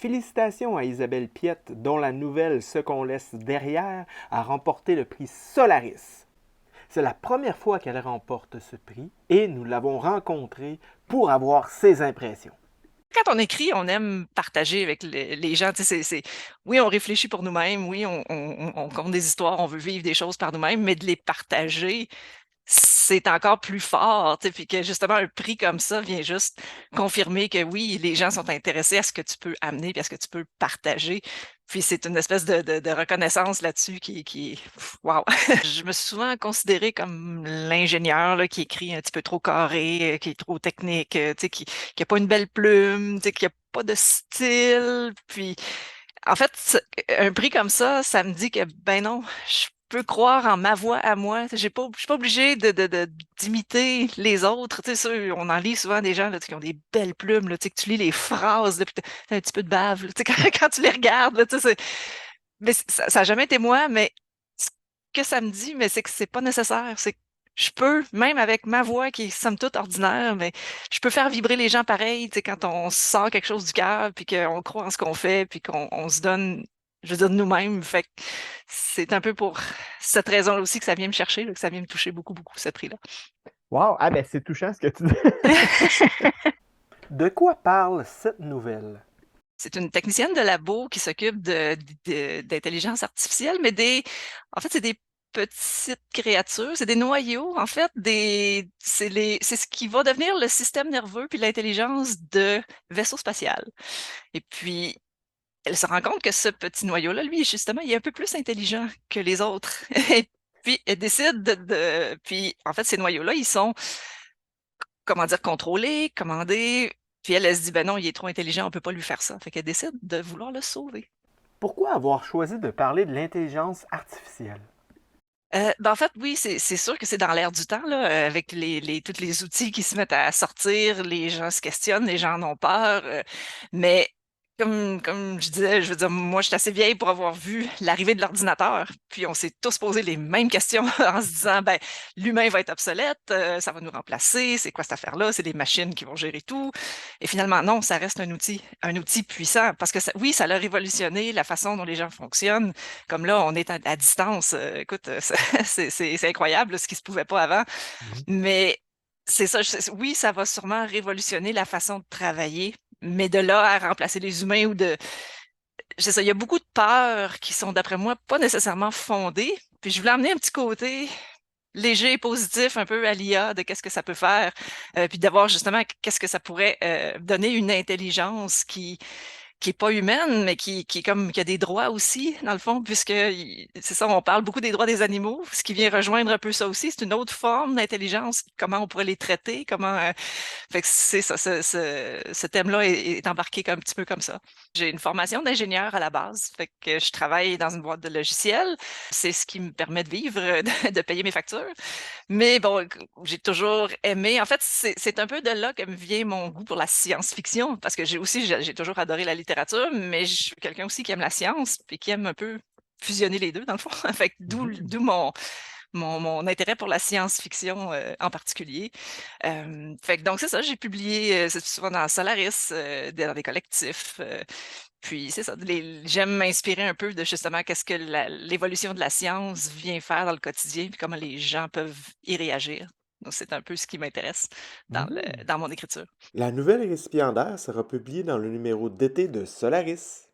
Félicitations à Isabelle Piette, dont la nouvelle Ce qu'on laisse derrière a remporté le prix Solaris. C'est la première fois qu'elle remporte ce prix et nous l'avons rencontrée pour avoir ses impressions. Quand on écrit, on aime partager avec les gens. Tu sais, oui, on réfléchit pour nous-mêmes, oui, on compte des histoires, on veut vivre des choses par nous-mêmes, mais de les partager, c'est encore plus fort, tu sais, puis que justement un prix comme ça vient juste confirmer que oui, les gens sont intéressés à ce que tu peux amener, puis à ce que tu peux partager. Puis c'est une espèce de reconnaissance là-dessus qui wow! Je me suis souvent considérée comme l'ingénieur là, qui écrit un petit peu trop carré, qui est trop technique, tu sais, qui a pas une belle plume, tu sais, qui a pas de style. Puis en fait, un prix comme ça me dit que, ben non, je peux croire en ma voix à moi. Je suis pas obligée d'imiter les autres. Tu sais, on en lit souvent des gens là, tu sais, qui ont des belles plumes, là, tu sais, que tu lis les phrases, là, puis t'as un petit peu de bave, là, tu sais, quand tu les regardes, là, tu sais, mais ça a jamais été moi, mais ce que ça me dit, mais c'est que c'est pas nécessaire. C'est que je peux, même avec ma voix qui est somme toute ordinaire, mais je peux faire vibrer les gens pareil, tu sais, quand on sort quelque chose du cœur, puis qu'on croit en ce qu'on fait, puis qu'on se donne, je veux dire, de nous-mêmes. Fait que c'est un peu pour cette raison-là aussi que ça vient me chercher, là, que ça vient me toucher beaucoup, beaucoup, ce prix-là. Wow, ah ben c'est touchant ce que tu dis. De quoi parle cette nouvelle? C'est une technicienne de labo qui s'occupe d'intelligence artificielle, mais en fait, c'est des petites créatures, c'est des noyaux, en fait, c'est ce qui va devenir le système nerveux puis l'intelligence de vaisseau spatial. Et puis, elle se rend compte que ce petit noyau-là, lui, justement, il est un peu plus intelligent que les autres. Et puis, elle décide puis, en fait, ces noyaux-là, ils sont, comment dire, contrôlés, commandés. Puis elle se dit, ben non, il est trop intelligent, on peut pas lui faire ça. Fait qu'elle décide de vouloir le sauver. Pourquoi avoir choisi de parler de l'intelligence artificielle? Ben en fait, oui, c'est sûr que c'est dans l'air du temps, là, avec tous les outils qui se mettent à sortir, les gens se questionnent, les gens en ont peur. Mais comme je disais, je veux dire, moi, je suis assez vieille pour avoir vu l'arrivée de l'ordinateur. Puis on s'est tous posé les mêmes questions en se disant, ben, l'humain va être obsolète, ça va nous remplacer, c'est quoi cette affaire-là? C'est des machines qui vont gérer tout. Et finalement, non, ça reste un outil puissant. Parce que oui, ça a révolutionné la façon dont les gens fonctionnent. Comme là, on est à distance. Écoute, c'est incroyable, là, ce qui se pouvait pas avant. Mhm. Mais c'est ça, oui, ça va sûrement révolutionner la façon de travailler, mais de là à remplacer les humains c'est ça, il y a beaucoup de peurs qui sont, d'après moi, pas nécessairement fondées. Puis je voulais amener un petit côté léger et positif un peu à l'IA de qu'est-ce que ça peut faire, puis d'avoir justement qu'est-ce que ça pourrait donner une intelligence qui est pas humaine, mais qui est comme qui a des droits aussi, dans le fond, puisque c'est ça, on parle beaucoup des droits des animaux, ce qui vient rejoindre un peu ça aussi. C'est une autre forme d'intelligence, comment on pourrait les traiter, comment. Fait que c'est ça, ce thème-là est embarqué un petit peu comme ça. J'ai une formation d'ingénieur à la base, fait que je travaille dans une boîte de logiciels. C'est ce qui me permet de vivre, de payer mes factures. Mais bon, j'ai toujours aimé. En fait, c'est un peu de là que me vient mon goût pour la science-fiction, parce que j'ai toujours adoré la littérature, mais je suis quelqu'un aussi qui aime la science, puis qui aime un peu fusionner les deux, dans le fond. Fait que Mhm. d'où mon intérêt pour la science-fiction en particulier. Fait que donc c'est ça, j'ai publié, c'est souvent dans Solaris, dans des collectifs. Puis c'est ça, j'aime m'inspirer un peu de justement qu'est-ce que l'évolution de la science vient faire dans le quotidien, puis comment les gens peuvent y réagir. Donc c'est un peu ce qui m'intéresse Mhm. dans mon écriture. La nouvelle récipiendaire sera publiée dans le numéro d'été de Solaris.